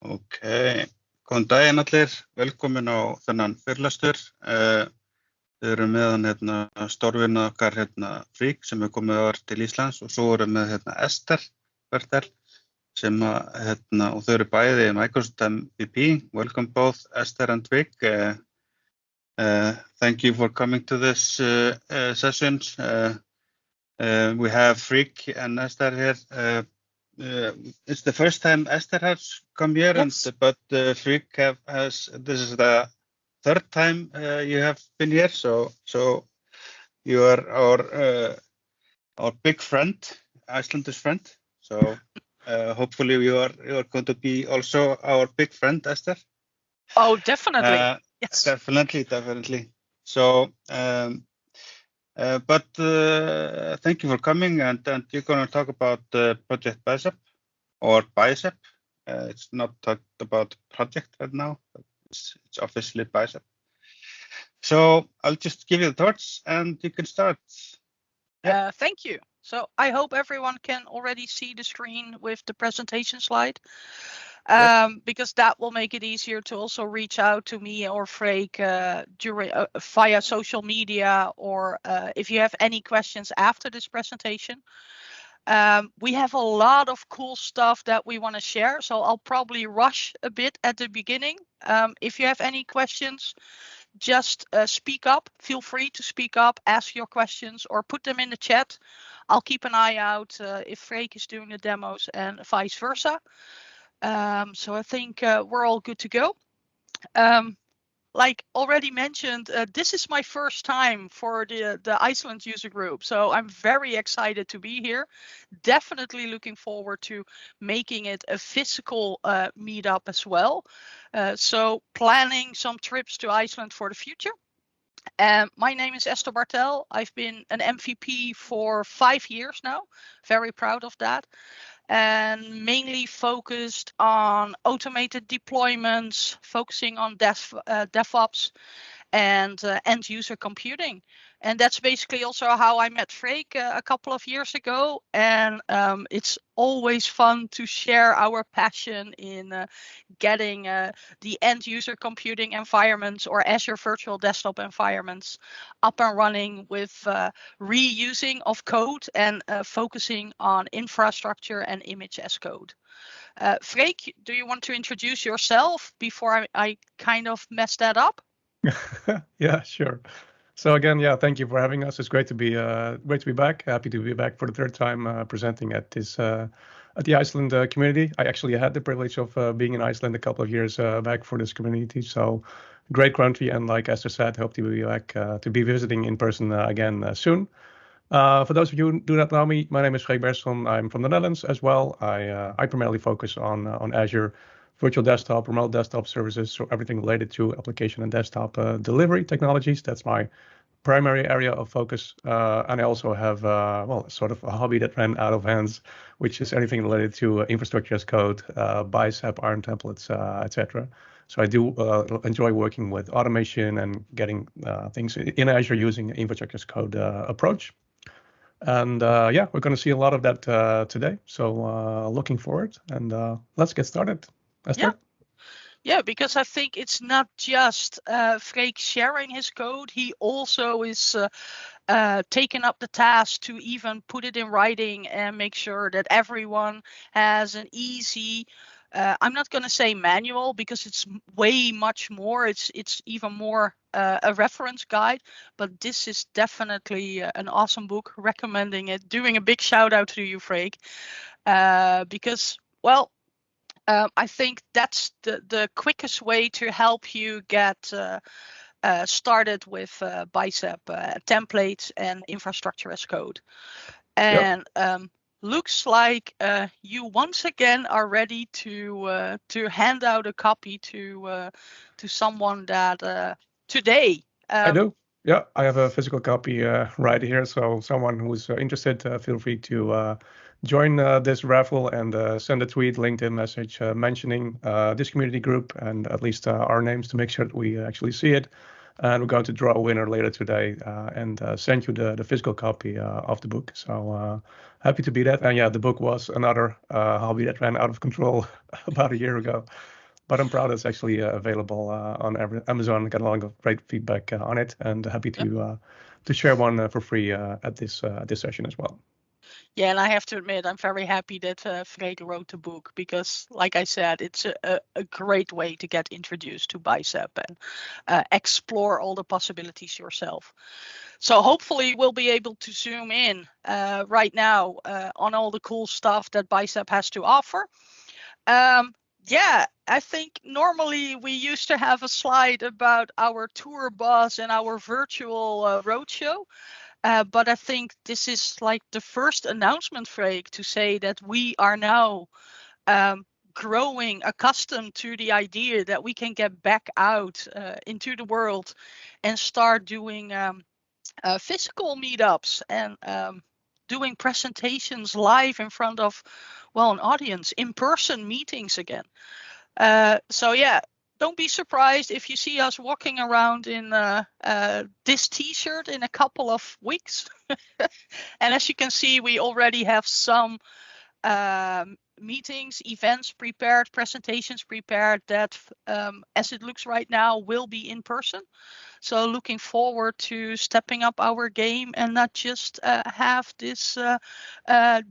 Ok, góðan daginn allir, velkomin á þennan fyrirlestur. Við erum með hann stórvinna okkar Freek sem er komið áður til Íslands og svo erum við Esther Bertel sem og þau eru bæði Microsoft MVP. Welcome both Esther and Freek. Thank you for coming to this session. We have Freek and Esther here. It's the first time Esther has come here, yes. but Freek has. This is the third time you have been here, so you are our big friend, Icelandish friend. So hopefully you are going to be also our big friend, Esther. Oh, definitely. Yes. Definitely. So. But thank you for coming, and you're going to talk about Project Bicep, or Bicep. It's not talked about project right now, but it's officially Bicep. So I'll just give you the torch, and you can start. Yeah. Thank you. So I hope everyone can already see the screen with the presentation slide. Because that will make it easier to also reach out to me or Freek during via social media, or if you have any questions after this presentation. We have a lot of cool stuff that we want to share, so I'll probably rush a bit at the beginning. If you have any questions, just speak up. Feel free to speak up, ask your questions, or put them in the chat. I'll keep an eye out if Freek is doing the demos and vice versa. So I think we're all good to go. Like already mentioned, this is my first time for the Iceland user group, so I'm very excited to be here. Definitely looking forward to making it a physical meetup as well. So planning some trips to Iceland for the future. My name is Esther Bartel. I've been an MVP for 5 years now. Very proud of that. And mainly focused on automated deployments, focusing on DevOps and end user computing. And that's basically also how I met Freek a couple of years ago. And it's always fun to share our passion in getting the end user computing environments or Azure virtual desktop environments up and running with reusing of code and focusing on infrastructure and image as code. Freek, do you want to introduce yourself before I kind of mess that up? Yeah, sure. So again, yeah, thank you for having us. It's great to be back. Happy to be back for the third time presenting at this at the Iceland community. I actually had the privilege of being in Iceland a couple of years back for this community. So great country, and like Esther said, hope to be back to be visiting in person again soon. For those of you who do not know me, my name is Freek Bersson. I'm from the Netherlands as well. I primarily focus on Azure virtual desktop, remote desktop services, so everything related to application and desktop delivery technologies. That's my primary area of focus. And I also have, sort of a hobby that ran out of hands, which is anything related to infrastructure as code, Bicep, ARM templates, etc. So I do enjoy working with automation and getting things in Azure using infrastructure as code approach. And yeah, we're going to see a lot of that today. So looking forward, and let's get started. Esther? Yeah, because I think it's not just Freek sharing his code. He also is taking up the task to even put it in writing and make sure that everyone has an easy, I'm not going to say manual because it's way much more. It's even more a reference guide, but this is definitely an awesome book. Recommending it. Doing a big shout out to you, Freek, because, well, I think that's the quickest way to help you get started with Bicep templates and infrastructure as code. And looks like you once again are ready to hand out a copy to someone that today. I do. Yeah, I have a physical copy right here. So someone who's interested, feel free to join this raffle and send a tweet, LinkedIn message mentioning this community group and at least our names to make sure that we actually see it. And we're going to draw a winner later today and send you the physical copy of the book. So happy to be that. And yeah, the book was another hobby that ran out of control about a year ago. But I'm proud it's actually available on Amazon. Got a lot of great feedback on it, and happy to share one for free at this session as well. Yeah, and I have to admit, I'm very happy that Freek wrote the book because, like I said, it's a great way to get introduced to Bicep and explore all the possibilities yourself. So hopefully we'll be able to zoom in right now on all the cool stuff that Bicep has to offer. Yeah, I think normally we used to have a slide about our tour bus and our virtual roadshow. But I think this is like the first announcement, Freek, to say that we are now growing accustomed to the idea that we can get back out into the world and start doing physical meetups and doing presentations live in front of, well, an audience, in-person meetings again. So yeah, don't be surprised if you see us walking around in this t-shirt in a couple of weeks. And as you can see, we already have some meetings, events prepared, presentations prepared that, as it looks right now, will be in person. So looking forward to stepping up our game and not just have this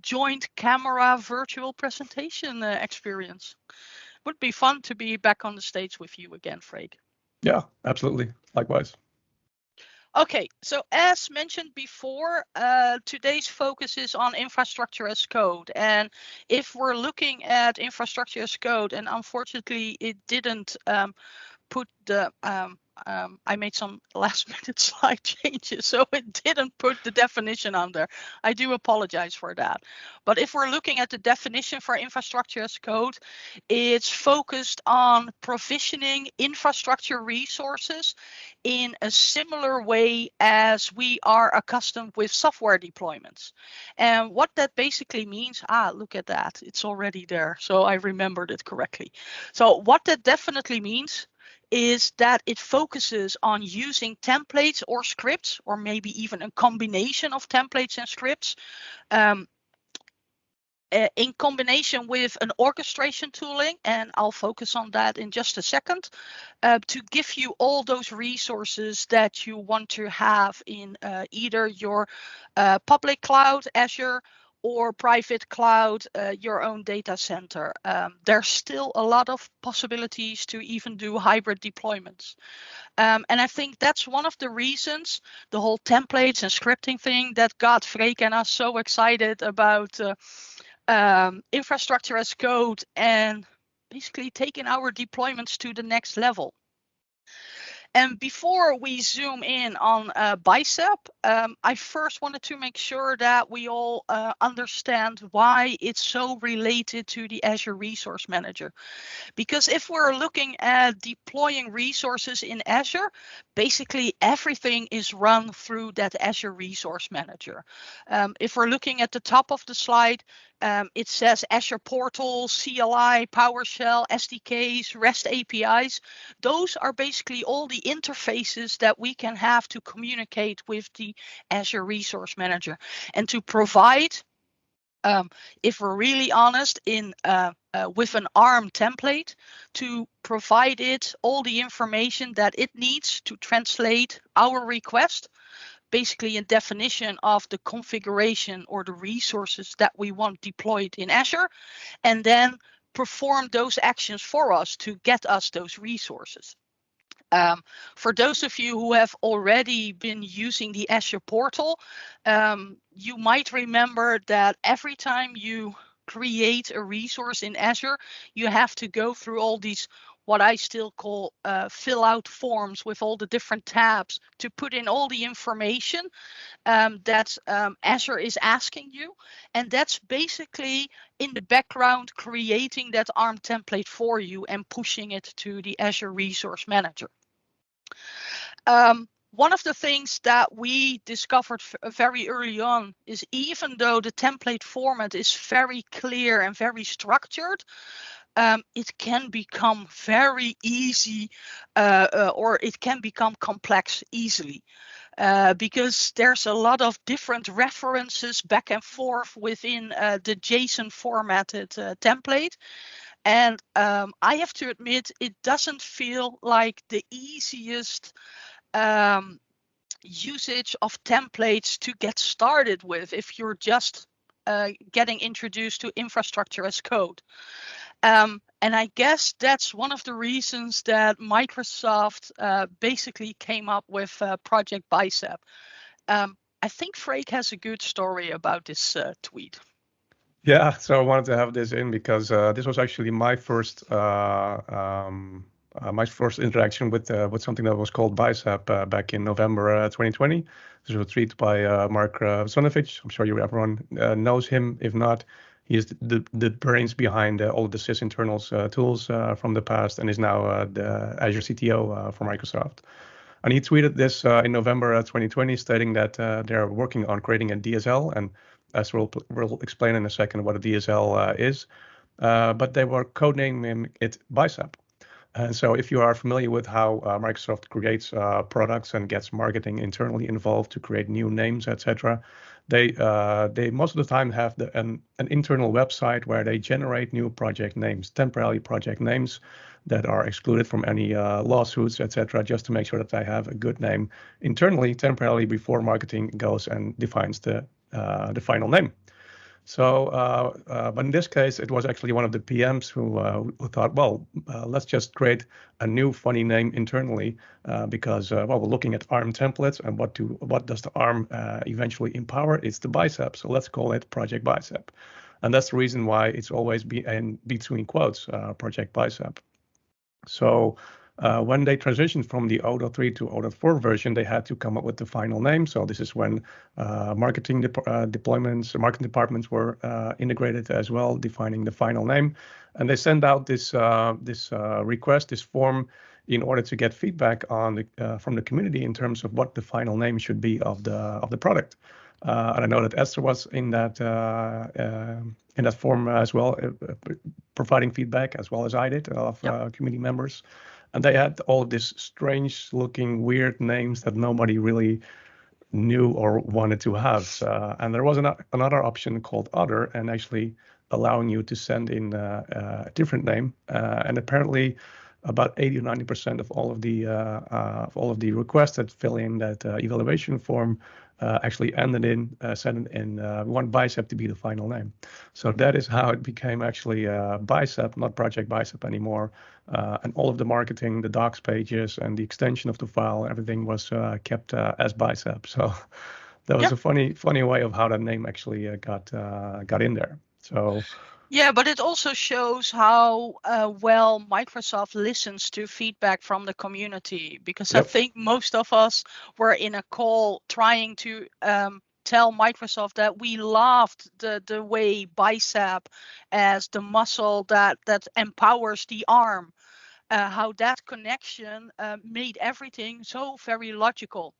joint camera virtual presentation experience. Would be fun to be back on the stage with you again, Freek. Yeah, absolutely. Likewise. Okay, so as mentioned before, today's focus is on infrastructure as code. And if we're looking at infrastructure as code, and unfortunately it didn't put the I made some last minute slide changes, so it didn't put the definition on there. I do apologize for that. But if we're looking at the definition for infrastructure as code, it's focused on provisioning infrastructure resources in a similar way as we are accustomed with software deployments. And what that basically means, look at that, it's already there, so I remembered it correctly. So what that definitely means is that it focuses on using templates or scripts, or maybe even a combination of templates and scripts, in combination with an orchestration tooling, and I'll focus on that in just a second, to give you all those resources that you want to have in either your public cloud, Azure, or private cloud, your own data center. There's still a lot of possibilities to even do hybrid deployments. And I think that's one of the reasons, the whole templates and scripting thing, that got Freek and us so excited about infrastructure as code and basically taking our deployments to the next level. And before we zoom in on Bicep, I first wanted to make sure that we all understand why it's so related to the Azure Resource Manager. Because if we're looking at deploying resources in Azure, basically everything is run through that Azure Resource Manager. If we're looking at the top of the slide, it says Azure Portal, CLI, PowerShell, SDKs, REST APIs. Those are basically all the interfaces that we can have to communicate with the Azure Resource Manager and to provide, if we're really honest, with an ARM template, to provide it all the information that it needs to translate our request, basically a definition of the configuration or the resources that we want deployed in Azure, and then perform those actions for us to get us those resources. For those of you who have already been using the Azure portal, you might remember that every time you create a resource in Azure, you have to go through all these, what I still call fill out forms with all the different tabs to put in all the information that Azure is asking you. And that's basically in the background creating that ARM template for you and pushing it to the Azure Resource Manager. One of the things that we discovered very early on is, even though the template format is very clear and very structured, it can become very easy or it can become complex easily. because there's a lot of different references back and forth within the JSON formatted template. And I have to admit, it doesn't feel like the easiest usage of templates to get started with if you're just getting introduced to infrastructure as code. And I guess that's one of the reasons that Microsoft basically came up with Project Bicep. I think Freek has a good story about this tweet. Yeah, so I wanted to have this in because this was actually my first interaction with something that was called Bicep back in November 2020. This was a tweet by Mark Sonovich. I'm sure everyone knows him. If not, he is the brains behind all of the sysinternals tools from the past, and is now the Azure CTO for Microsoft. And he tweeted this in November 2020, stating that they're working on creating a DSL, and as we'll explain in a second what a DSL is, but they were codenaming it Bicep. And so if you are familiar with how Microsoft creates products and gets marketing internally involved to create new names, etc., they most of the time have an internal website where they generate new project names, temporary project names that are excluded from any lawsuits, etc., just to make sure that they have a good name internally, temporarily, before marketing goes and defines the final name. So, but in this case, it was actually one of the PMs who thought, well, let's just create a new funny name internally because, well, we're looking at ARM templates, and what does the ARM eventually empower? It's the Bicep. So let's call it Project Bicep. And that's the reason why it's always in between quotes, Project Bicep. So when they transitioned from the 0.3 to 0.4 version, they had to come up with the final name. So this is when marketing departments were integrated as well, defining the final name. And they sent out this request, this form, in order to get feedback on from the community in terms of what the final name should be of the product. And I know that Esther was in that form as well, providing feedback, as well as I did, of community members. And they had all this strange looking weird names that nobody really knew or wanted to have. And there was another option called Other, and actually allowing you to send in a different name. And apparently about 80 or 90% of all of the requests that fill in that evaluation form actually ended in sending in one Bicep to be the final name. So that is how it became actually Bicep, not Project Bicep anymore. And all of the marketing, the docs pages, and the extension of the file, everything was kept as Bicep. So that was a funny way of how that name actually got in there. So. Yeah, but it also shows how well Microsoft listens to feedback from the community, because I think most of us were in a call trying to tell Microsoft that we loved the way Bicep as the muscle that empowers the arm, how that connection made everything so very logical.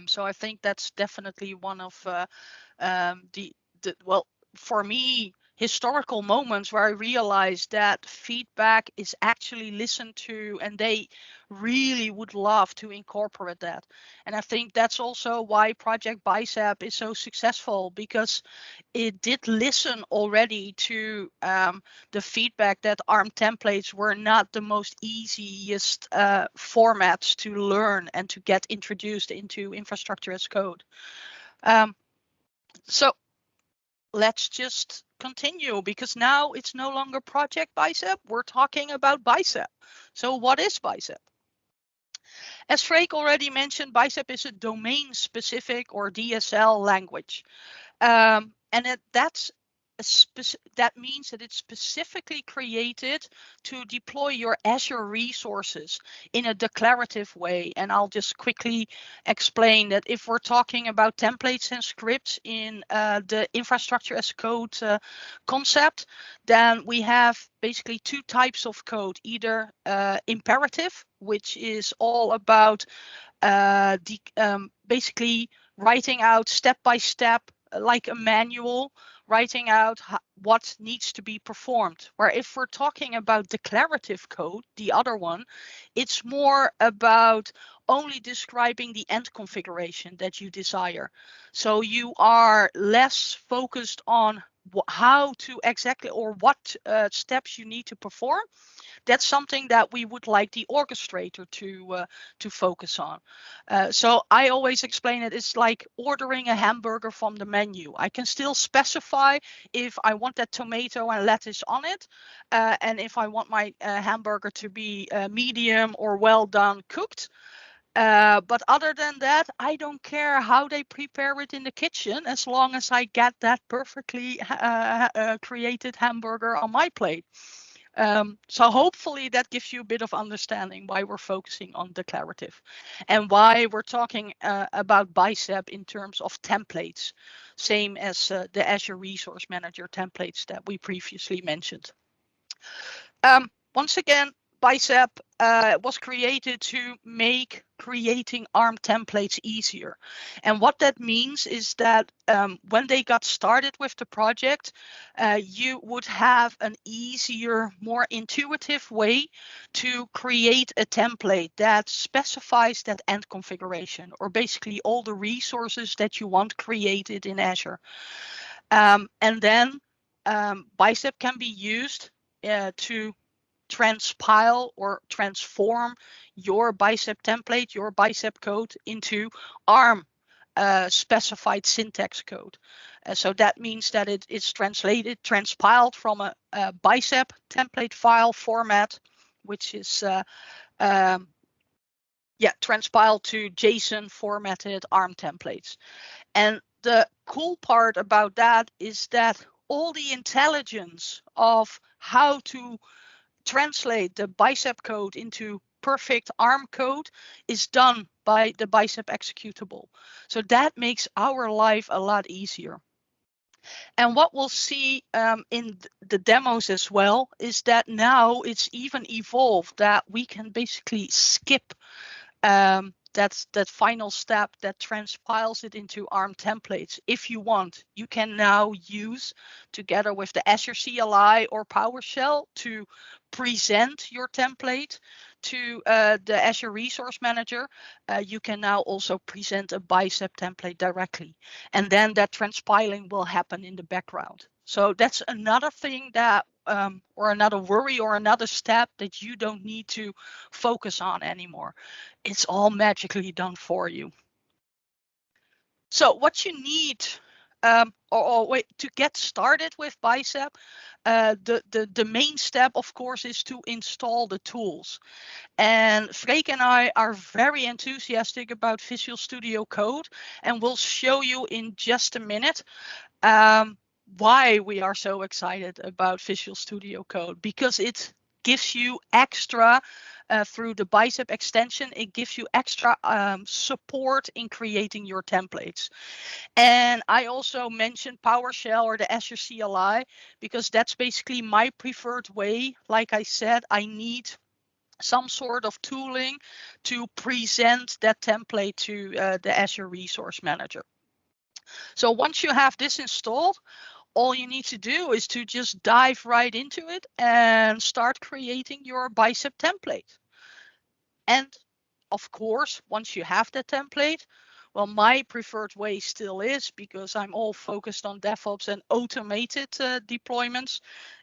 So I think that's definitely one of well, for me, historical moments where I realized that feedback is actually listened to, and they really would love to incorporate that. And I think that's also why Project Bicep is so successful, because it did listen already to the feedback that ARM templates were not the most easiest formats to learn and to get introduced into infrastructure as code. So let's just continue, because now it's no longer Project Bicep. We're talking about Bicep. So what is Bicep? As Freek already mentioned, Bicep is a domain-specific or DSL language. And that means that it's specifically created to deploy your Azure resources in a declarative way. And I'll just quickly explain that if we're talking about templates and scripts in the infrastructure as code concept, then we have basically two types of code, either imperative, which is all about basically writing out step by step like a manual, writing out what needs to be performed. Where if we're talking about declarative code, the other one, it's more about only describing the end configuration that you desire. So you are less focused on how to exactly or what steps you need to perform. That's something that we would like the orchestrator to focus on. So I always explain it. It's like ordering a hamburger from the menu. I can still specify if I want that tomato and lettuce on it, and if I want my hamburger to be medium or well done cooked. But other than that, I don't care how they prepare it in the kitchen, as long as I get that perfectly created hamburger on my plate. So hopefully that gives you a bit of understanding why we're focusing on declarative and why we're talking about Bicep in terms of templates, same as the Azure Resource Manager templates that we previously mentioned. Once again, Bicep was created to make creating ARM templates easier. And what that means is that when they got started with the project, you would have an easier, more intuitive way to create a template that specifies that end configuration, or basically all the resources that you want created in Azure. And then Bicep can be used to transpile or transform your Bicep template, your Bicep code into ARM specified syntax code. So that means that it is transpiled from a Bicep template file format, which is transpiled to JSON formatted ARM templates. And the cool part about that is that all the intelligence of how to translate the Bicep code into perfect ARM code is done by the Bicep executable. So that makes our life a lot easier. And what we'll see in the demos as well is that now it's even evolved that we can basically skip that final step that transpiles it into ARM templates. If you want, you can now use, together with the Azure CLI or PowerShell, to present your template to the Azure Resource Manager. You can now also present a Bicep template directly, and then that transpiling will happen in the background. So that's another thing that or another worry or another step that you don't need to focus on anymore. It's all magically done for you. So what you need to get started with Bicep, the main step, of course, is to install the tools. And Freek and I are very enthusiastic about Visual Studio Code, and we'll show you in just a minute why we are so excited about Visual Studio Code, because it gives you extra through the Bicep extension, it gives you extra support in creating your templates. And I also mentioned PowerShell or the Azure CLI because that's basically my preferred way. Like I said, I need some sort of tooling to present that template to the Azure Resource Manager. So once you have this installed, all you need to do is to just dive right into it and start creating your Bicep template. And of course, once you have that template, well, my preferred way still is, because I'm all focused on DevOps and automated deployments,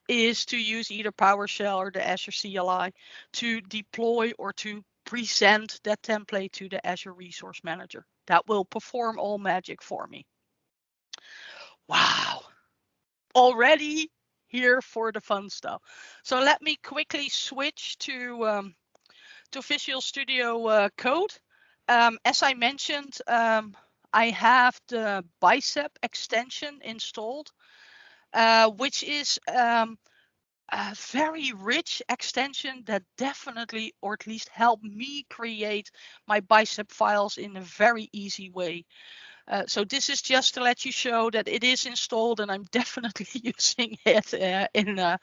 is to use either PowerShell or the Azure CLI to deploy or to present that template to the Azure Resource Manager. That will perform all magic for me. Wow. Already here for the fun stuff. So let me quickly switch to Visual Studio Code. As I mentioned, I have the Bicep extension installed, which is a very rich extension that definitely, or at least helped me create my Bicep files in a very easy way. So this is just to let you show that it is installed, and I'm definitely using it in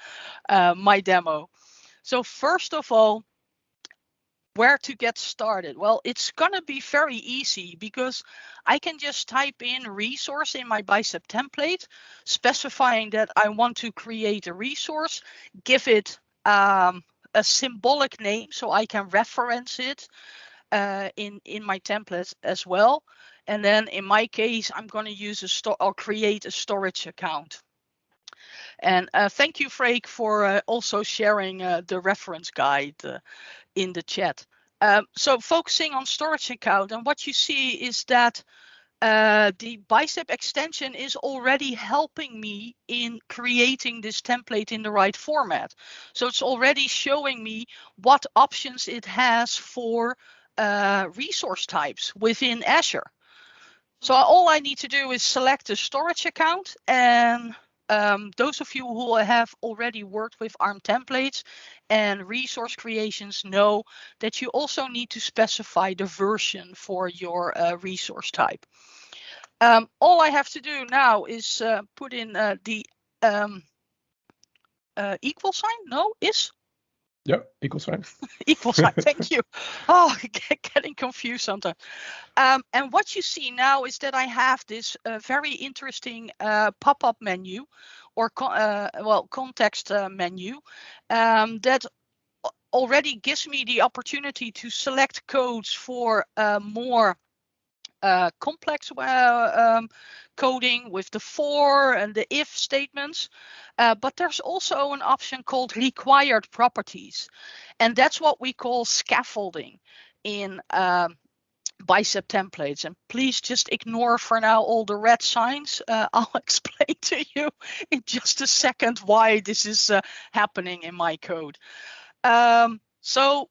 my demo. So first of all, where to get started? Well, it's going to be very easy because I can just type in resource in my Bicep template, specifying that I want to create a resource, give it a symbolic name so I can reference it in my template as well. And then in my case, I'm going to use or create a storage account. And thank you, Freek, for also sharing the reference guide in the chat. So focusing on storage account, and what you see is that the Bicep extension is already helping me in creating this template in the right format. So it's already showing me what options it has for resource types within Azure. So all I need to do is select a storage account, and those of you who have already worked with ARM templates and resource creations know that you also need to specify the version for your resource type. All I have to do now is put in the equal sign. No, is? Yeah, equal sign. Equal sign, thank you. Oh, getting confused sometimes. And what you see now is that I have this very interesting pop-up menu or context menu that already gives me the opportunity to select codes for more complex coding with the for and the if statements. But there's also an option called required properties. And that's what we call scaffolding in Bicep templates. And please just ignore for now all the red signs. I'll explain to you in just a second why this is happening in my code. So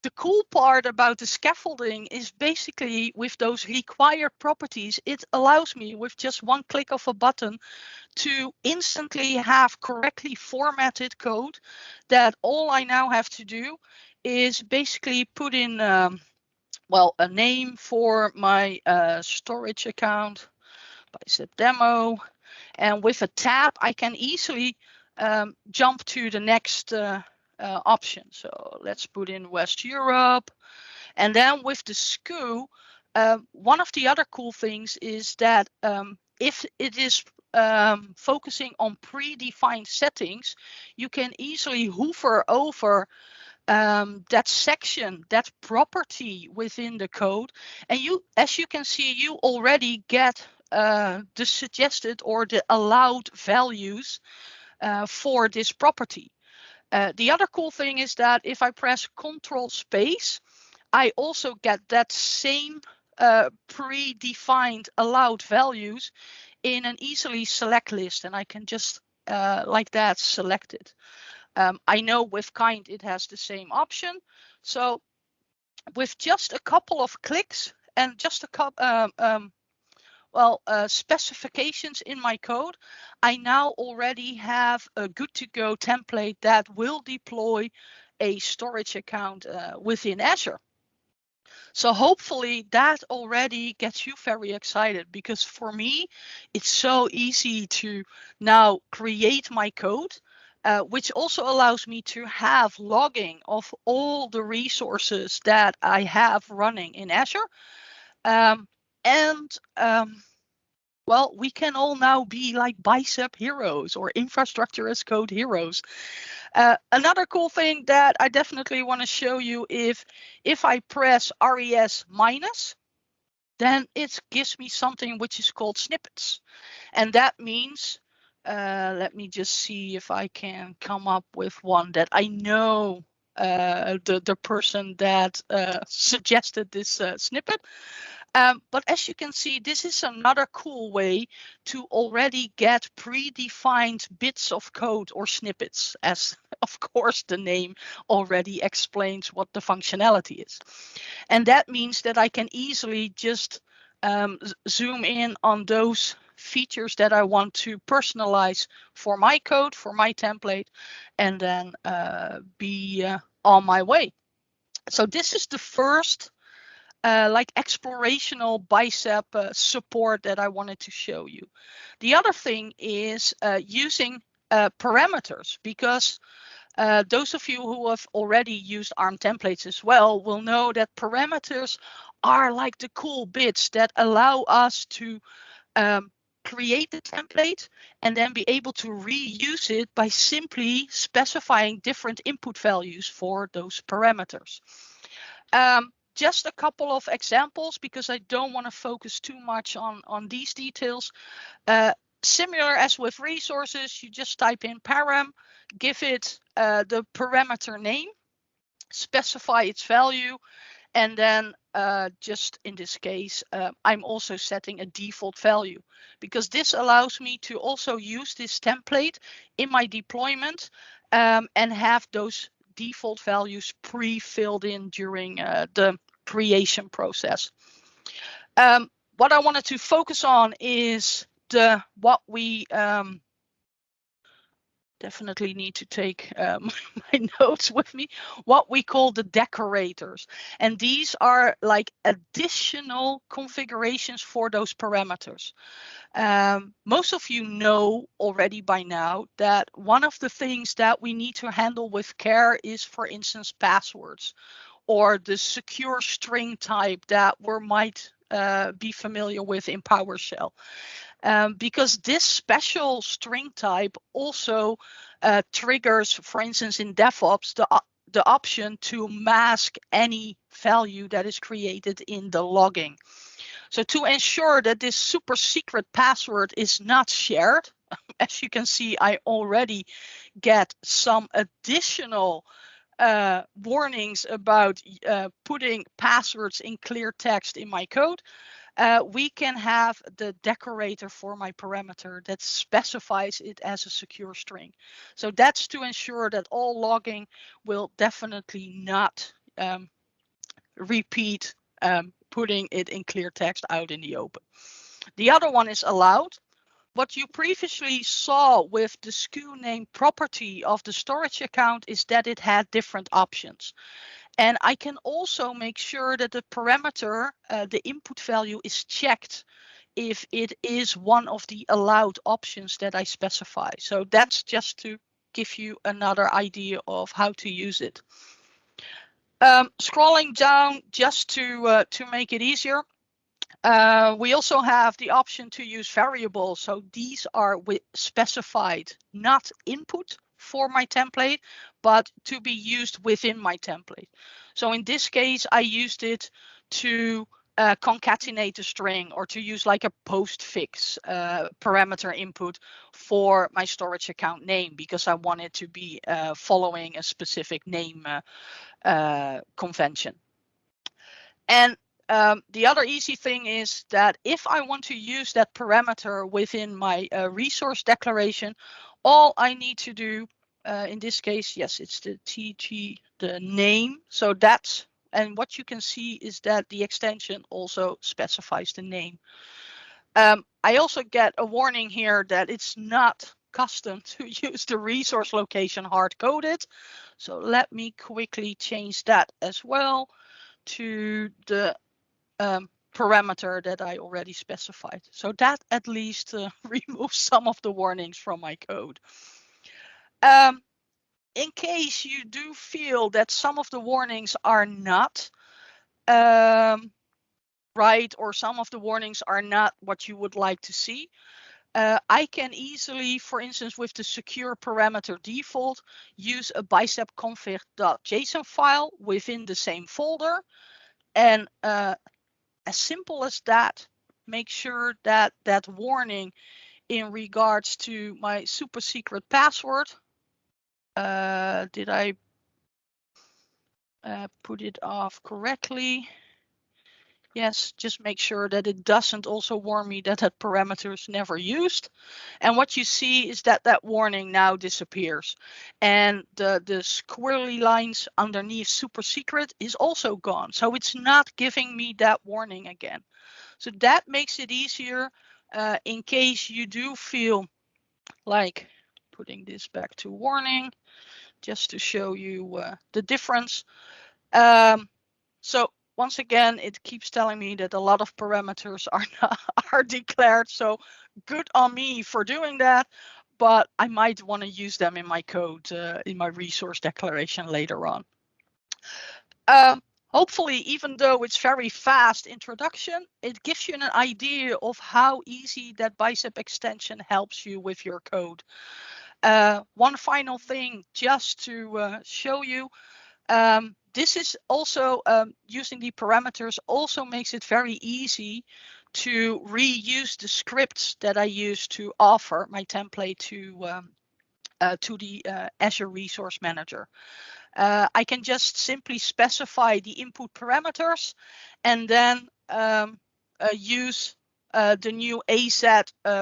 the cool part about the scaffolding is basically with those required properties, it allows me with just one click of a button to instantly have correctly formatted code that all I now have to do is basically put in a name for my storage account, Bicep demo, and with a tab I can easily jump to the next option. So let's put in West Europe. And then with the SKU, one of the other cool things is that if it is focusing on predefined settings, you can easily hover over that section, that property within the code. And you, as you can see, you already get the suggested or the allowed values for this property. The other cool thing is that if I press Control Space, I also get that same predefined allowed values in an easily select list, and I can just like that select it. I know with kind it has the same option. So with just a couple of clicks and just a couple specifications in my code, I now already have a good to go template that will deploy a storage account within Azure. So hopefully that already gets you very excited, because for me, it's so easy to now create my code, which also allows me to have logging of all the resources that I have running in Azure. We can all now be like Bicep heroes or infrastructure as code heroes. Another cool thing that I definitely want to show you, if I press res minus, then it gives me something which is called snippets. And that means, let me just see if I can come up with one that I know the person that suggested this snippet. But as you can see, this is another cool way to already get predefined bits of code or snippets, as of course the name already explains what the functionality is. And that means that I can easily just zoom in on those features that I want to personalize for my code, for my template, and then be on my way. So this is the first explorational Bicep support that I wanted to show you. The other thing is using parameters, because those of you who have already used ARM templates as well will know that parameters are like the cool bits that allow us to create the template and then be able to reuse it by simply specifying different input values for those parameters. Just a couple of examples, because I don't want to focus too much on these details. Similar as with resources, you just type in param, give it the parameter name, specify its value, and then just in this case, I'm also setting a default value, because this allows me to also use this template in my deployment and have those default values pre-filled in during the creation process. What I wanted to focus on is what we definitely need to take my notes with me, what we call the decorators. And these are like additional configurations for those parameters. Most of you know already by now that one of the things that we need to handle with care is, for instance, passwords or the secure string type that we might be familiar with in PowerShell. Because this special string type also triggers, for instance, in DevOps, the option to mask any value that is created in the logging. So to ensure that this super secret password is not shared, as you can see, I already get some additional warnings about putting passwords in clear text in my code. We can have the decorator for my parameter that specifies it as a secure string. So that's to ensure that all logging will definitely not repeat putting it in clear text out in the open. The other one is allowed. What you previously saw with the SKU name property of the storage account is that it had different options. And I can also make sure that the parameter, the input value, is checked if it is one of the allowed options that I specify. So that's just to give you another idea of how to use it. Scrolling down just to make it easier. We also have the option to use variables. So these are specified, not input for my template, but to be used within my template. So in this case, I used it to concatenate a string, or to use like a postfix parameter input for my storage account name, because I wanted to be following a specific name convention. And the other easy thing is that if I want to use that parameter within my resource declaration, all I need to do, in this case, yes, it's the TG, the name. So that's, and what you can see is that the extension also specifies the name. I also get a warning here that it's not custom to use the resource location hard-coded. So let me quickly change that as well to the parameter that I already specified. So that at least removes some of the warnings from my code. In case you do feel that some of the warnings are not right, or some of the warnings are not what you would like to see, I can easily, for instance, with the secure parameter default, use a bicep config.json file within the same folder. And as simple as that, make sure that that warning in regards to my super secret password, did I put it off correctly? Yes, just make sure that it doesn't also warn me that that parameter is never used. And what you see is that that warning now disappears. And the squirrely lines underneath super secret is also gone. So it's not giving me that warning again. So that makes it easier in case you do feel like putting this back to warning, just to show you the difference. So once again, it keeps telling me that a lot of parameters are declared. So good on me for doing that. but I might want to use them in my code, in my resource declaration later on. Hopefully, even though it's very fast introduction, it gives you an idea of how easy that Bicep extension helps you with your code. One final thing, just to show you, this is also using the parameters also makes it very easy to reuse the scripts that I use to offer my template to the Azure Resource Manager. I can just simply specify the input parameters and then use the new AZ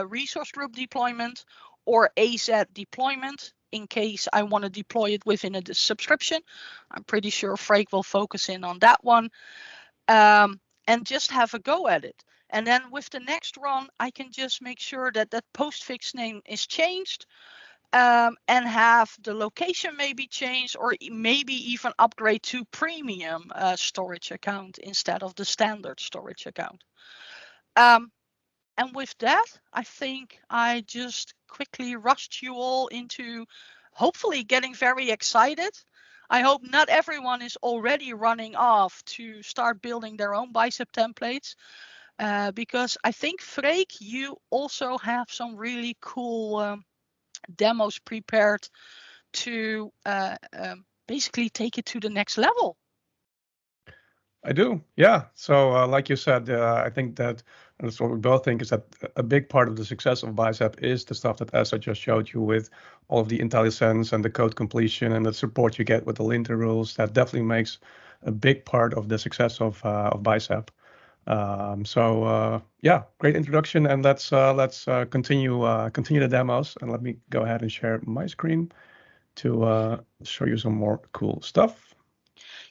resource group deployment or AZ deployment in case I want to deploy it within a subscription. I'm pretty sure Freek will focus in on that one, and just have a go at it. And then with the next run, I can just make sure that that postfix name is changed, and have the location maybe changed, or maybe even upgrade to premium storage account instead of the standard storage account. And with that, I think I just quickly rushed you all into hopefully getting very excited. I hope not everyone is already running off to start building their own Bicep templates, because I think, Freek, you also have some really cool demos prepared to basically take it to the next level. I do, yeah. So like you said, I think that, and that's what we both think, is that a big part of the success of Bicep is the stuff that Esther just showed you with all of the IntelliSense and the code completion and the support you get with the linter rules. That definitely makes a big part of the success of Bicep. Yeah, great introduction, and let's continue the demos. And let me go ahead and share my screen to show you some more cool stuff.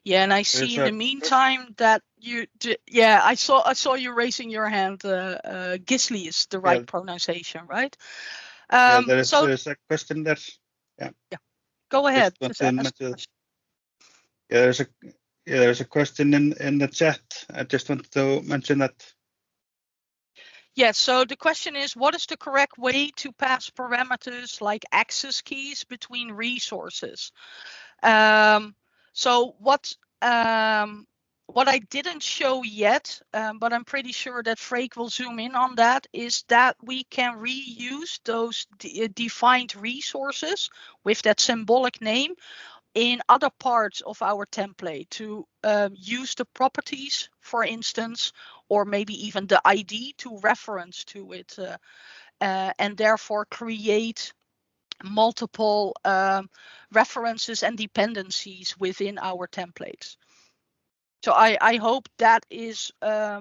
Yeah, and I see in the meantime that you did, yeah, I saw you raising your hand. Gisli is the right pronunciation, right? Yeah, there is a question there. Yeah. Go ahead. There's a question in the chat. I just want to mention that. Yeah, so the question is, what is the correct way to pass parameters like access keys between resources? So what I didn't show yet, but I'm pretty sure that Freek will zoom in on that, is that we can reuse those defined resources with that symbolic name in other parts of our template to use the properties, for instance, or maybe even the ID to reference to it, and therefore create multiple references and dependencies within our templates. So I hope that is a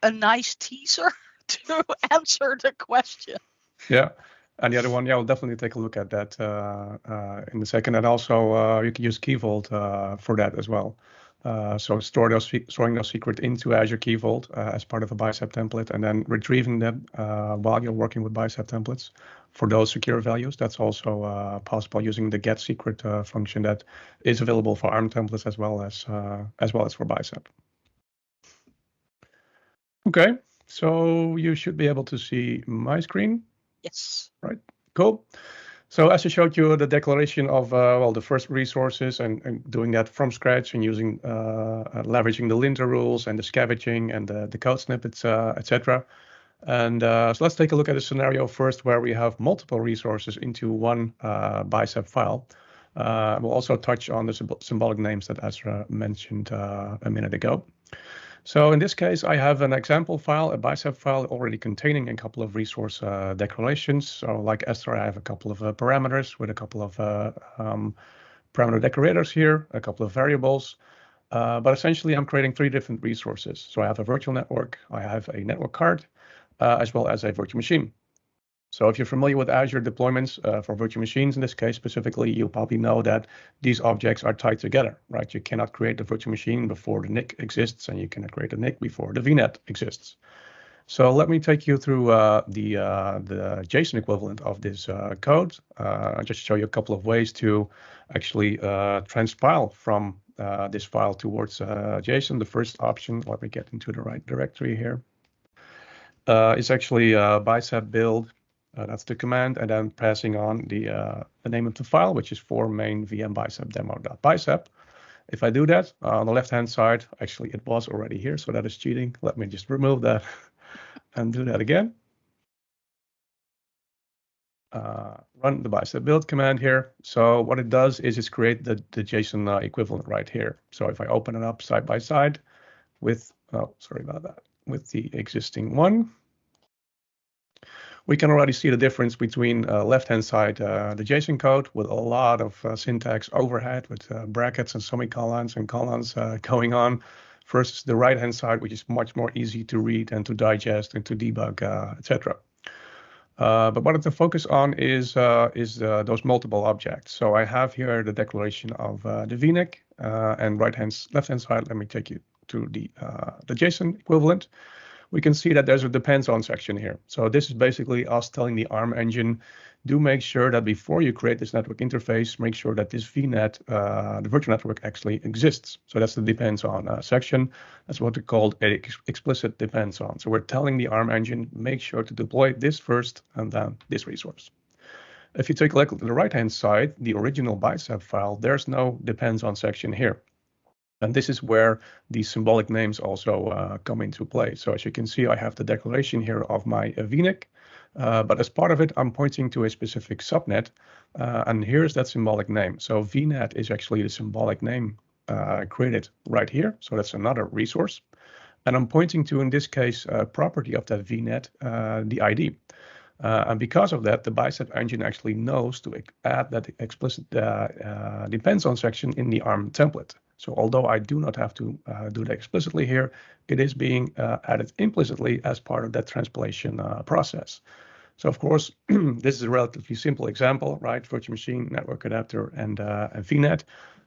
nice teaser to answer the question. Yeah. And the other one, yeah, we'll definitely take a look at that in a second. And also, you can use Key Vault for that as well. So storing those secrets into Azure Key Vault as part of a Bicep template, and then retrieving them while you're working with Bicep templates for those secure values. That's also possible using the get secret function that is available for ARM templates as well as for Bicep. Okay, so you should be able to see my screen. Yes. Right. Cool. So as I showed you the declaration of the first resources and doing that from scratch and using leveraging the linter rules and the scavenging and the code snippets, etc. And so let's take a look at a scenario first where we have multiple resources into one Bicep file. We'll also touch on the symbolic names that Azure mentioned a minute ago. So in this case, I have an example file, a Bicep file already containing a couple of resource declarations. So like Esther, I have a couple of parameters with a couple of parameter decorators here, a couple of variables. But essentially, I'm creating three different resources. So I have a virtual network, I have a network card, as well as a virtual machine. So if you're familiar with Azure deployments for virtual machines, in this case specifically, you'll probably know that these objects are tied together, right? You cannot create the virtual machine before the NIC exists, and you cannot create the NIC before the VNet exists. So let me take you through the JSON equivalent of this code. I'll just show you a couple of ways to actually transpile from this file towards JSON. The first option, let me get into the right directory here, is actually bicep build That's the command, and then passing on the name of the file, which is for main VM bicep demo.bicep. If I do that on the left-hand side, actually it was already here, so that is cheating. Let me just remove that and do that again. Run the bicep build command here. So what it does is it's create the JSON equivalent right here. So if I open it up side by side with, oh, sorry about that, with the existing one, we can already see the difference between left-hand side, the JSON code with a lot of syntax overhead with brackets and semicolons and colons going on, versus the right-hand side, which is much more easy to read and to digest and to debug, etc. But what I want to focus on is those multiple objects. So I have here the declaration of the VNIC, and left-hand side. Let me take you to the JSON equivalent. We can see that there's a depends on section here. So this is basically us telling the ARM engine, do make sure that before you create this network interface, make sure that this VNet, the virtual network, actually exists. So that's the depends on section. That's what we call an explicit depends on. So we're telling the ARM engine, make sure to deploy this first and then this resource. If you take a look at the right-hand side, the original bicep file, there's no depends on section here. And this is where the symbolic names also come into play. So as you can see, I have the declaration here of my VNIC, but as part of it, I'm pointing to a specific subnet, and here's that symbolic name. So VNet is actually the symbolic name created right here. So that's another resource. And I'm pointing to, in this case, a property of that VNet, the ID. And because of that, the Bicep engine actually knows to add that explicit depends on section in the ARM template. So although I do not have to do that explicitly here, it is being added implicitly as part of that transpilation process. So of course, this is a relatively simple example, right? Virtual machine, network adapter, and VNet.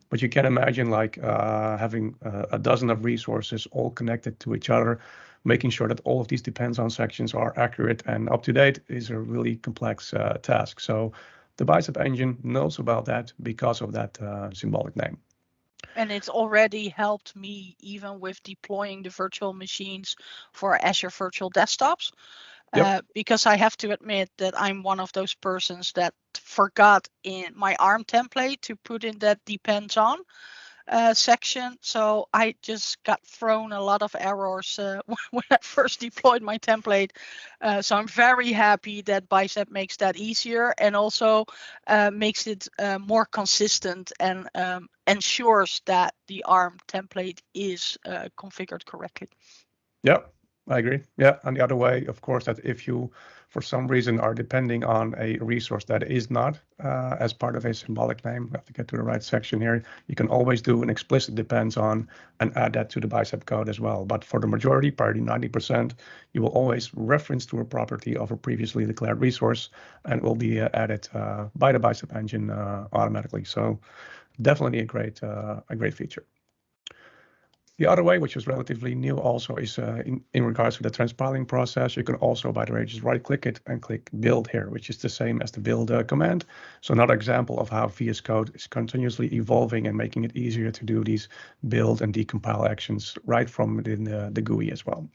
But you can imagine like having a dozen of resources all connected to each other, making sure that all of these depends on sections are accurate and up to date is a really complex task. So the Bicep engine knows about that because of that symbolic name. And it's already helped me even with deploying the virtual machines for Azure Virtual Desktops. Yep. Because I have to admit that I'm one of those persons that forgot in my ARM template to put in that depends on section. So I just got thrown a lot of errors when I first deployed my template. So I'm very happy that Bicep makes that easier and also makes it more consistent and ensures that the ARM template is configured correctly. Yep, I agree. Yeah, and the other way, of course, that if you, for some reason, are depending on a resource that is not as part of a symbolic name, we have to get to the right section here. You can always do an explicit depends on and add that to the Bicep code as well. But for the majority, probably 90%, you will always reference to a property of a previously declared resource and will be added by the Bicep engine automatically. So definitely a great feature. The other way, which is relatively new also, is in regards to the transpiling process. You can also, by the way, just right-click it and click build here, which is the same as the build command. So another example of how VS Code is continuously evolving and making it easier to do these build and decompile actions right from within the GUI as well.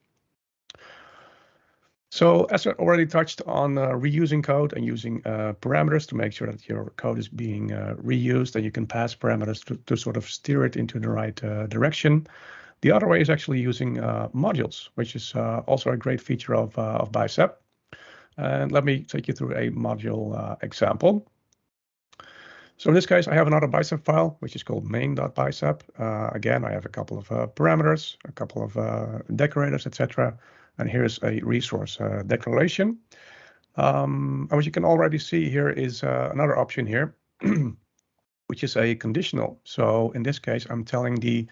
So as I already touched on reusing code and using parameters to make sure that your code is being reused, and you can pass parameters to sort of steer it into the right direction. The other way is actually using modules, which is also a great feature of Bicep. And let me take you through a module example. So in this case, I have another Bicep file, which is called main.bicep. Again, I have a couple of parameters, a couple of decorators, etc. And here's a resource declaration. And what you can already see here is another option here, which is a conditional. So in this case, I'm telling the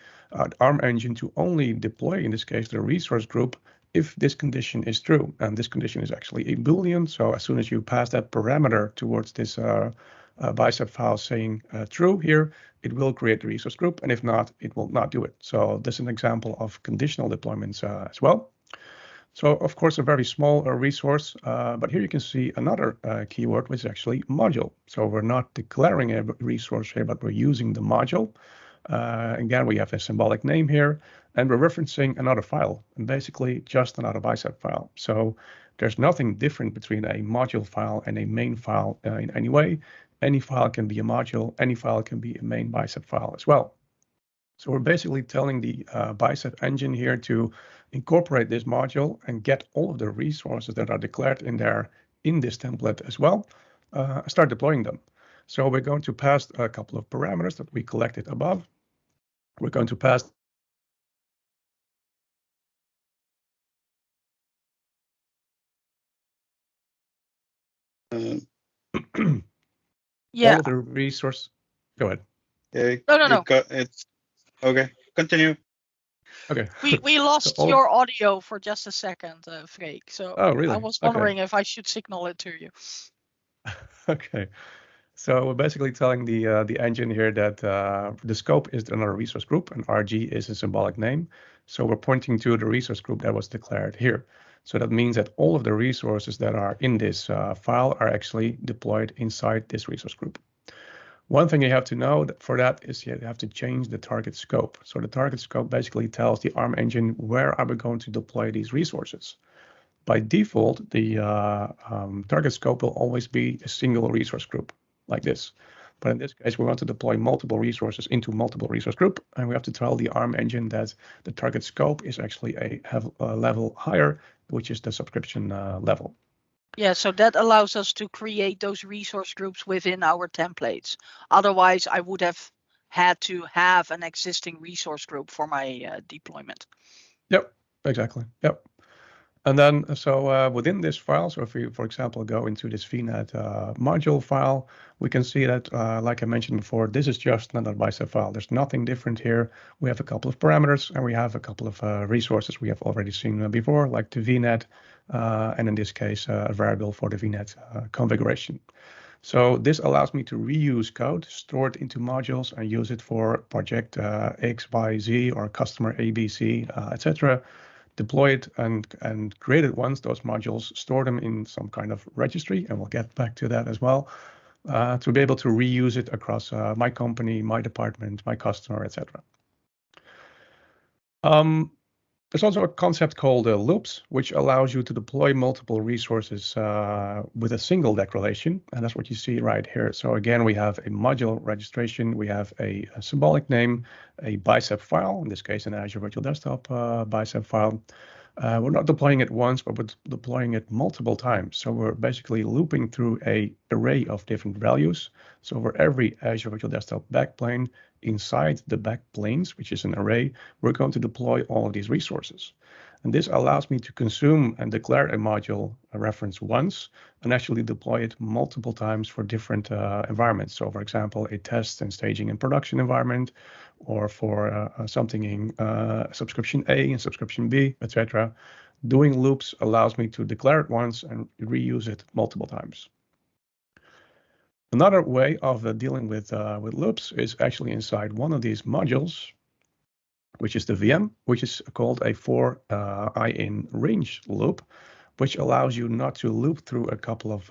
ARM engine to only deploy, in this case, the resource group if this condition is true. And this condition is actually a Boolean. So as soon as you pass that parameter towards this Bicep file saying true here, it will create the resource group. And if not, it will not do it. So this is an example of conditional deployments as well. So of course, a very small resource, but here you can see another keyword, which is actually module. So we're not declaring a resource here, but we're using the module. Again, we have a symbolic name here, and we're referencing another file, and basically just another Bicep file. So there's nothing different between a module file and a main file in any way. Any file can be a module, any file can be a main Bicep file as well. So we're basically telling the Bicep engine here to incorporate this module and get all of the resources that are declared in there in this template as well, start deploying them. So we're going to pass a couple of parameters that we collected above. We're going to pass all of the resource. Go ahead. No. It's okay. Continue. Okay. We lost So your audio for just a second, Freek. So oh, really? I was wondering if I should signal it to you. Okay. So we're basically telling the engine here that the scope is another resource group and RG is a symbolic name. So we're pointing to the resource group that was declared here. So that means that all of the resources that are in this file are actually deployed inside this resource group. One thing you have to know for that is you have to change the target scope. So the target scope basically tells the ARM engine where are we going to deploy these resources. By default, the target scope will always be a single resource group like this. But in this case, we want to deploy multiple resources into multiple resource group, and we have to tell the ARM engine that the target scope is actually a level higher, which is the subscription level. Yeah, so that allows us to create those resource groups within our templates. Otherwise, I would have had to have an existing resource group for my deployment. Yep, exactly. Yep. And then, so within this file, so if we, for example, go into this VNet module file, we can see that, like I mentioned before, this is just another Bicep file. There's nothing different here. We have a couple of parameters, and we have a couple of resources we have already seen before, like the VNet, and in this case, a variable for the VNet configuration. So this allows me to reuse code, store it into modules, and use it for project X, Y, Z, or customer ABC, etc. Deploy it and create it once, those modules, store them in some kind of registry, and we'll get back to that as well, to be able to reuse it across my company, my department, my customer, etc. There's also a concept called loops, which allows you to deploy multiple resources with a single declaration, and that's what you see right here. So again, we have a module registration, we have a symbolic name, a Bicep file, in this case an Azure Virtual Desktop Bicep file. We're not deploying it once, but we're deploying it multiple times. So we're basically looping through an array of different values. So for every Azure Virtual Desktop backplane, inside the backplanes, which is an array, we're going to deploy all of these resources. And this allows me to consume and declare a module, a reference once, and actually deploy it multiple times for different environments. So for example, a test and staging and production environment, or for something in subscription A and subscription B, etc. Doing loops allows me to declare it once and reuse it multiple times. Another way of dealing with loops is actually inside one of these modules, which is the VM, which is called a for I in range loop, which allows you not to loop through a couple of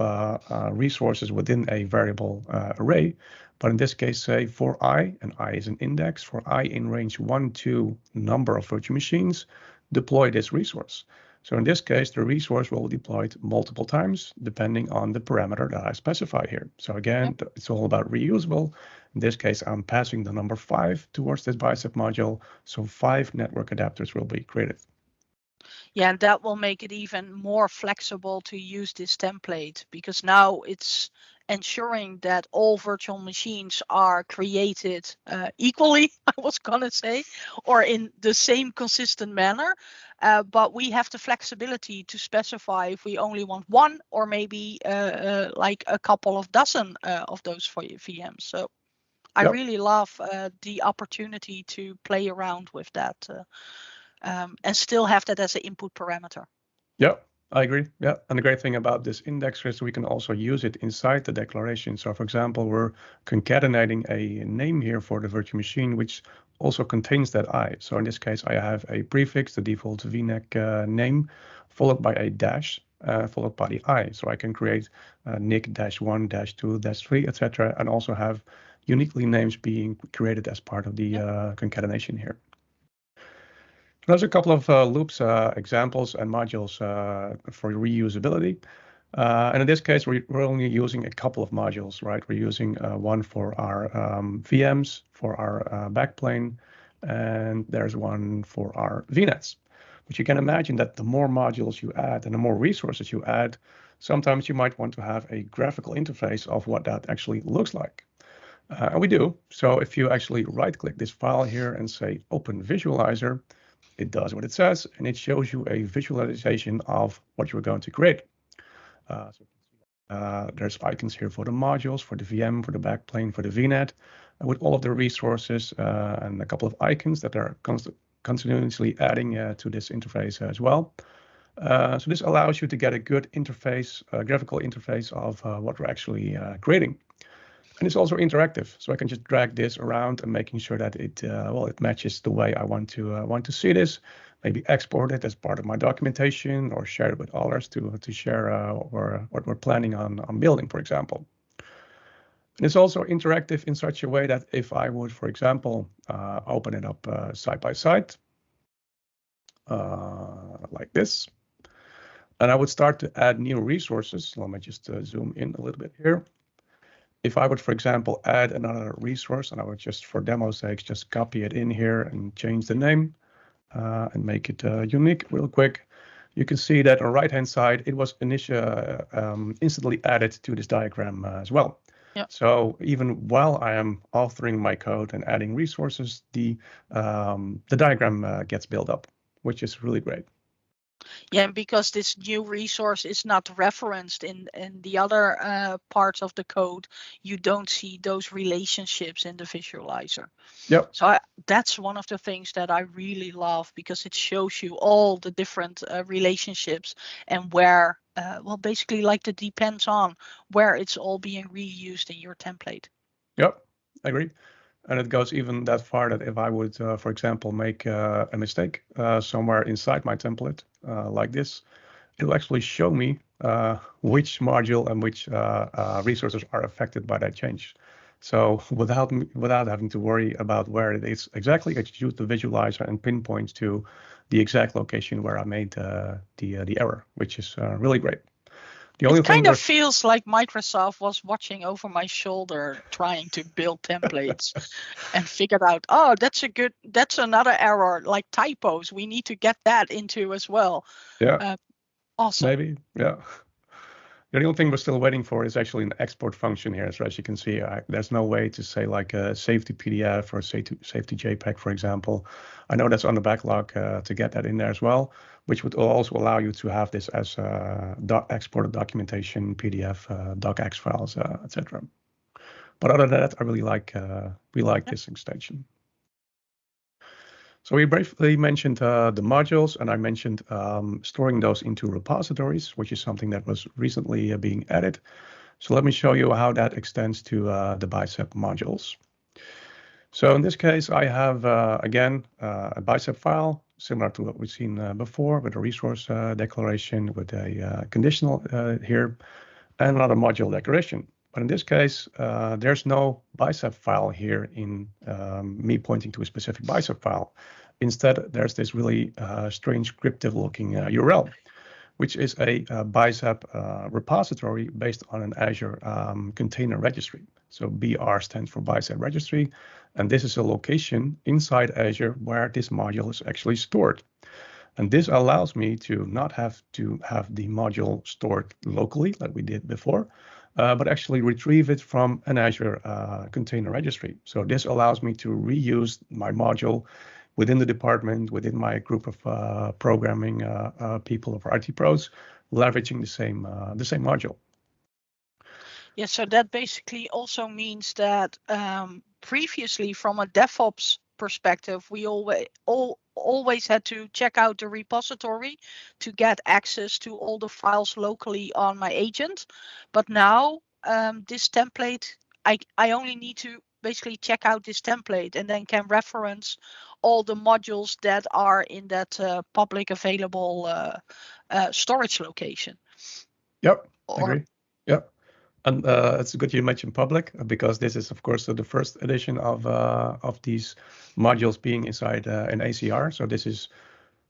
resources within a variable array, but in this case, say for I, and I is an index, for I in range 1 to number of virtual machines, deploy this resource. So in this case, the resource will be deployed multiple times, depending on the parameter that I specify here. So again, it's all about reusable. In this case, I'm passing the number 5 towards this Bicep module, so 5 network adapters will be created. Yeah, and that will make it even more flexible to use this template, because now it's ensuring that all virtual machines are created equally, I was gonna say, or in the same consistent manner. But we have the flexibility to specify if we only want one, or maybe like a couple of dozen of those for VMs. So I really love the opportunity to play around with that. And still have that as an input parameter. Yeah, I agree. Yeah, and the great thing about this index is we can also use it inside the declaration. So for example, we're concatenating a name here for the virtual machine, which also contains that I. So in this case, I have a prefix, the default VNet name, followed by a dash, followed by the I. So I can create Nick -1, -2, -3, etc., and also have uniquely names being created as part of the concatenation here. There's a couple of loops examples and modules for reusability. And in this case, we're only using a couple of modules, right? We're using one for our VMs, for our backplane, and there's one for our VNets. But you can imagine that the more modules you add and the more resources you add, sometimes you might want to have a graphical interface of what that actually looks like. And we do. So if you actually right-click this file here and say Open Visualizer, it does what it says, and it shows you a visualization of what you're going to create. There's icons here for the modules, for the VM, for the backplane, for the VNet, with all of the resources and a couple of icons that are continuously adding to this interface as well. So this allows you to get a good interface, graphical interface of what we're actually creating. And it's also interactive, so I can just drag this around and making sure that it it matches the way I want to see this. Maybe export it as part of my documentation or share it with others to share what we're planning on building, for example. And it's also interactive in such a way that if I would, for example, open it up side by side, like this, and I would start to add new resources. Let me just zoom in a little bit here. If I would, for example, add another resource, and I would just, for demo's sake, just copy it in here and change the name and make it unique real quick, you can see that on the right-hand side, it was instantly added to this diagram as well. Yep. So even while I am authoring my code and adding resources, the diagram gets built up, which is really great. Yeah, and because this new resource is not referenced in the other parts of the code, you don't see those relationships in the visualizer. Yep. So that's one of the things that I really love, because it shows you all the different relationships and where, basically like the depends on where it's all being reused in your template. Yep, I agree. And it goes even that far that if I would, for example, make a mistake somewhere inside my template like this, it will actually show me which module and which resources are affected by that change. So without having to worry about where it is exactly, I just use the visualizer and pinpoint to the exact location where I made the error, which is really great. It kind of feels like Microsoft was watching over my shoulder, trying to build templates and figured out, oh, that's another error, like typos. We need to get that into as well. Yeah. Awesome. Maybe. Yeah. The only thing we're still waiting for is actually an export function here. So as you can see, there's no way to say like a save to PDF or save to JPEG, for example. I know that's on the backlog to get that in there as well, which would also allow you to have this as exported documentation, PDF, docx files, etc. But other than that, I really like this extension. So we briefly mentioned the modules, and I mentioned storing those into repositories, which is something that was recently being added. So let me show you how that extends to the Bicep modules. So in this case, I have, again, a Bicep file, similar to what we've seen before, with a resource declaration, with a conditional here, and another module declaration. But in this case, there's no Bicep file here in me pointing to a specific Bicep file. Instead, there's this really strange cryptic-looking URL, which is a Bicep repository based on an Azure container registry. So BR stands for Bicep registry, and this is a location inside Azure where this module is actually stored. And this allows me to not have to have the module stored locally like we did before, but actually retrieve it from an Azure container registry. So this allows me to reuse my module within the department, within my group of programming people of IT pros, leveraging the same module. Yeah, so that basically also means that previously, from a DevOps perspective, we always had to check out the repository to get access to all the files locally on my agent. But now this template, I only need to basically check out this template and then can reference all the modules that are in that public available storage location. Yep, agree. Yep. And it's good you mentioned public because this is, of course, the first edition of these modules being inside an ACR. So this is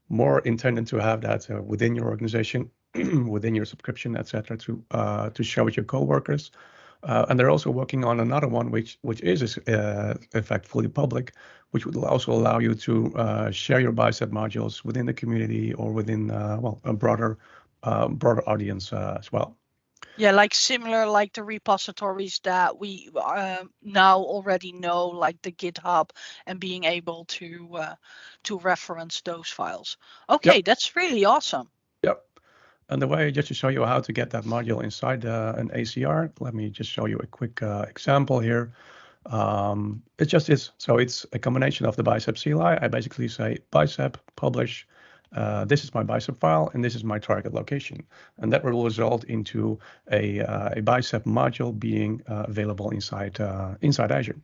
more intended to have that within your organization, within your subscription, etc., to share with your coworkers. And they're also working on another one, which is in fact fully public, which would also allow you to share your Bicep modules within the community or within a broader audience as well. Yeah, like similar like the repositories that we now already know, like the GitHub, and being able to reference those files. Okay, Yep. that's really awesome. Yep. And the way, just to show you how to get that module inside an ACR, let me just show you a quick example here. It just is. So it's a combination of the Bicep CLI. I basically say Bicep publish. This is my Bicep file, and this is my target location. And that will result into a Bicep module being available inside Azure.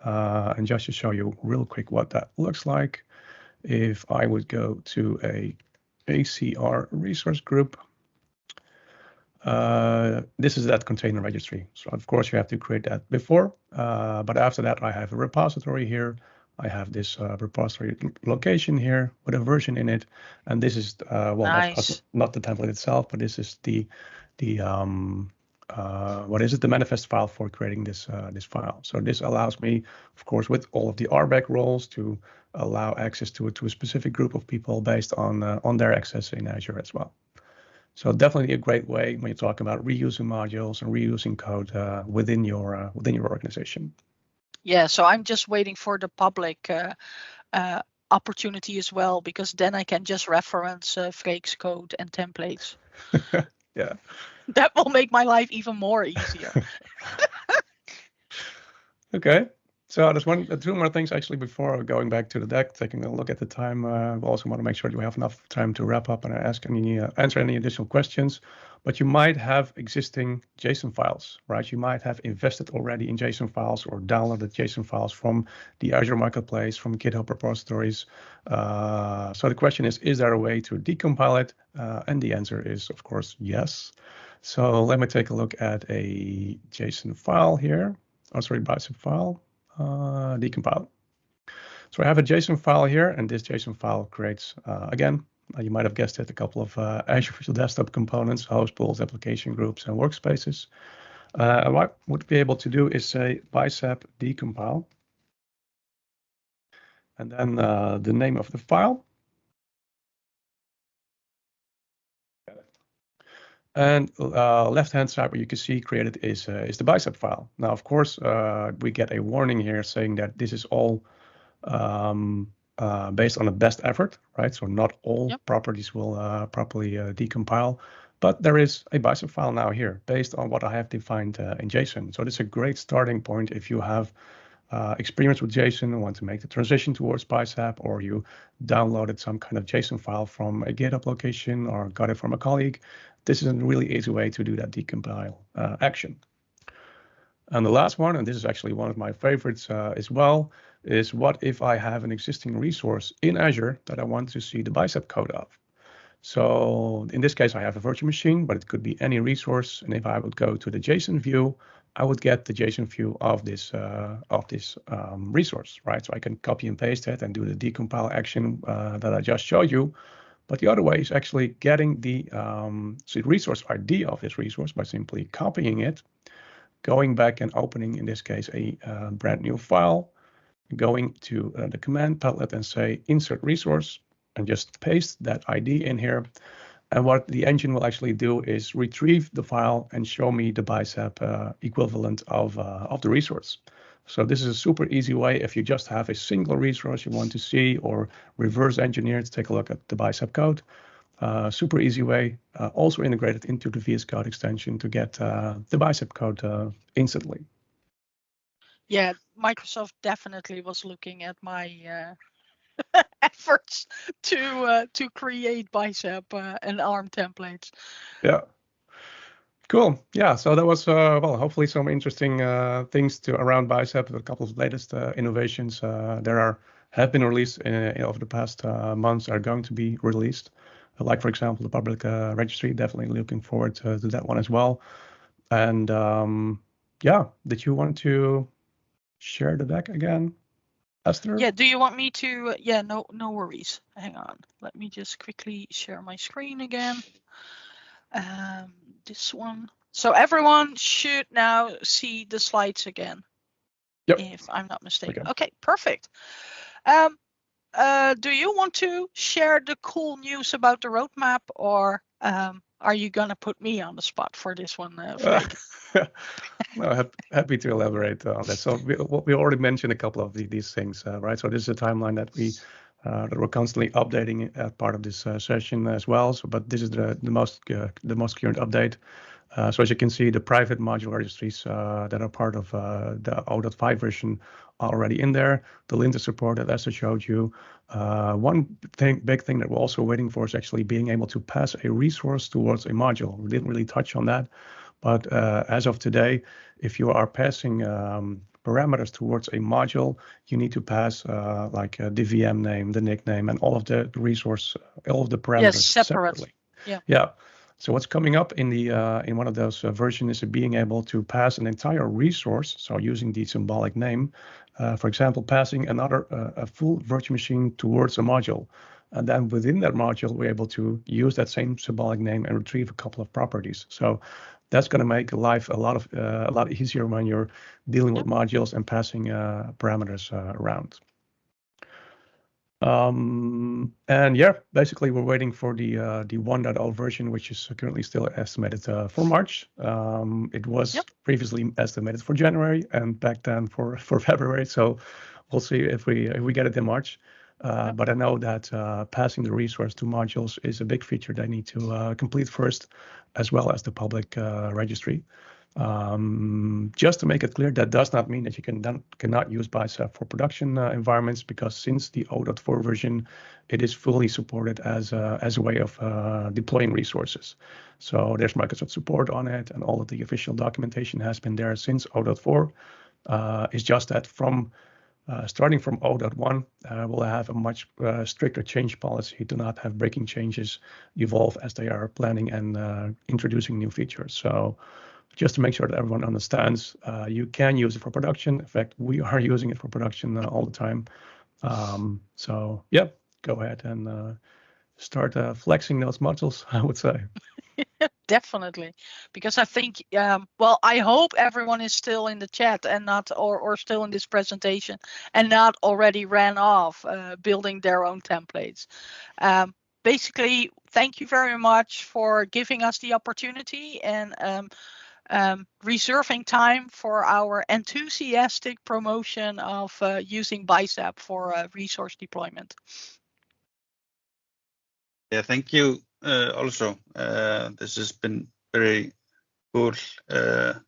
And just to show you real quick what that looks like, if I would go to a ACR resource group, this is that container registry. So of course you have to create that before, but after that I have a repository here. I have this repository location here with a version in it, and this is Nice. not the template itself, but this is the what is it? The manifest file for creating this file. So this allows me, of course, with all of the RBAC roles, to allow access to a specific group of people based on their access in Azure as well. So definitely a great way when you talk about reusing modules and reusing code within your organization. Yeah, so I'm just waiting for the public opportunity as well, because then I can just reference Freek's code and templates. Yeah. That will make my life even more easier. Okay. So there's two more things actually before going back to the deck, taking a look at the time. We also want to make sure that we have enough time to wrap up and answer any additional questions. But you might have existing JSON files, right? You might have invested already in JSON files or downloaded JSON files from the Azure Marketplace, from GitHub repositories. So the question is there a way to decompile it? And the answer is, of course, yes. So let me take a look at a JSON file here. Oh, sorry, Bicep file. Decompile. So I have a JSON file here, and this JSON file creates, again, you might have guessed it, a couple of Azure Virtual Desktop components, host pools, application groups, and workspaces. What I would be able to do is say Bicep decompile, and then the name of the file. And left-hand side, where you can see created is the Bicep file. Now, of course, we get a warning here saying that this is all based on the best effort, right? So not all properties will properly decompile, but there is a Bicep file now here based on what I have defined in JSON. So this is a great starting point if you have experience with JSON and want to make the transition towards Bicep, or you downloaded some kind of JSON file from a GitHub location or got it from a colleague. This is a really easy way to do that decompile action. And the last one, and this is actually one of my favorites as well, is what if I have an existing resource in Azure that I want to see the Bicep code of? So in this case, I have a virtual machine, but it could be any resource. And if I would go to the JSON view, I would get the JSON view of this resource, right? So I can copy and paste it and do the decompile action that I just showed you. But the other way is actually getting the resource ID of this resource by simply copying it, going back and opening, in this case, a brand new file, going to the command palette and say insert resource, and just paste that ID in here. And what the engine will actually do is retrieve the file and show me the Bicep equivalent of the resource. So this is a super easy way if you just have a single resource you want to see, or reverse engineer to take a look at the Bicep code. Super easy way, also integrated into the VS Code extension to get the Bicep code instantly. Yeah, Microsoft definitely was looking at my efforts to create Bicep and ARM templates. Yeah. Cool. Yeah. So that was well, hopefully some interesting things around Bicep. A couple of latest innovations have been released over the past months, are going to be released. Like, for example, the public registry. Definitely looking forward to that one as well. And yeah, did you want to share the deck again, Esther? Yeah, do you want me to? Yeah, no worries. Hang on. Let me just quickly share my screen again. This one. So everyone should now see the slides again. Yep. If I'm not mistaken. Okay. Okay, perfect. Do you want to share the cool news about the roadmap, or are you gonna put me on the spot for this one, Freek? No, happy to elaborate on that. So we already mentioned a couple of these things, right? So this is a timeline that we're constantly updating as part of this session as well. So, but this is the most current update. So as you can see, the private module registries that are part of the 0.5 version are already in there. The linter support that Esther showed you. One big thing that we're also waiting for is actually being able to pass a resource towards a module. We didn't really touch on that, but as of today, if you are passing parameters towards a module, you need to pass like the VM name, the nickname, and all of the resource, all of the parameters separately. Yeah. So what's coming up in the in one of those versions is being able to pass an entire resource. So using the symbolic name, for example, passing a full virtual machine towards a module. And then within that module, we're able to use that same symbolic name and retrieve a couple of properties. So that's going to make life a lot easier when you're dealing with modules and passing parameters around. And yeah, basically we're waiting for the 1.0 version, which is currently still estimated for March. It was previously estimated for January and back then for February. So we'll see if we get it in March. But I know that passing the resource to modules is a big feature they need to complete first, as well as the public registry. Just to make it clear, that does not mean that you cannot use Bicep for production environments, because since the 0.4 version, it is fully supported as a way of deploying resources. So there's Microsoft support on it, and all of the official documentation has been there since 0.4. It's just that from starting from 0.1, we'll have a much stricter change policy to not have breaking changes evolve as they are planning and introducing new features. So just to make sure that everyone understands, you can use it for production. In fact, we are using it for production all the time. So yeah, go ahead and start flexing those muscles, I would say. Definitely, because I think, well, I hope everyone is still in the chat and not, or still in this presentation and not already ran off building their own templates. Basically, thank you very much for giving us the opportunity and reserving time for our enthusiastic promotion of using Bicep for resource deployment. Yeah, thank you also. This has been very cool to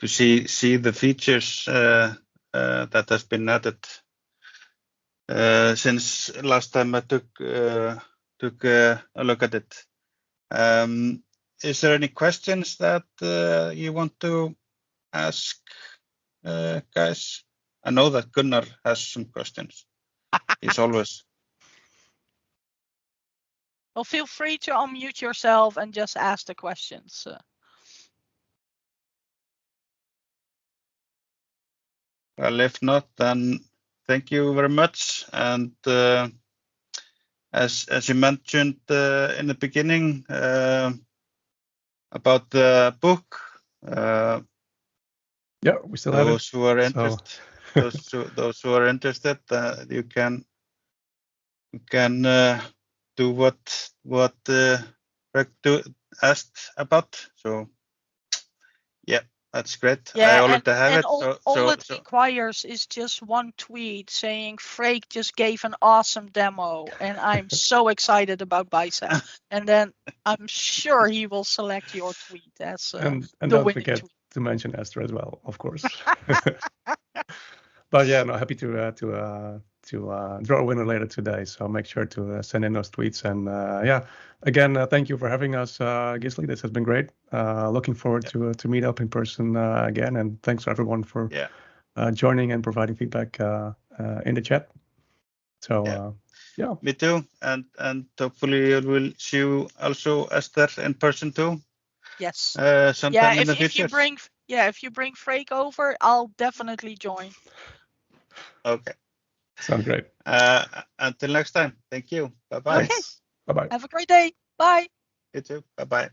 see the features that has been added since last time I took a look at it. Is there any questions that you want to ask, guys? I know that Gunnar has some questions. He's always. Well, feel free to unmute yourself and just ask the questions. Well, if not, then thank you very much. And as you mentioned in the beginning about the book, yeah, we still have those it. Who are interested, those who are interested, you can do what Freek asked about. So yeah, that's great. Yeah, I already have it. All it requires is just one tweet saying Freek just gave an awesome demo and I'm so excited about Bicep. And then I'm sure he will select your tweet as and the don't winning forget tweet. to mention Esther as well, of course. But yeah, no, happy to draw a winner later today. So make sure to send in those tweets. And yeah, again, thank you for having us, Gisli. This has been great. Looking forward to meet up in person again. And thanks to everyone for joining and providing feedback in the chat. So yeah. Me too. And hopefully we'll see you also, Esther, in person too. Yes. sometime in the If you future. bring Freek over, I'll definitely join. Okay. Sounds great. Until next time. Thank you. Bye bye. Okay. Bye bye. Have a great day. Bye. You too. Bye bye.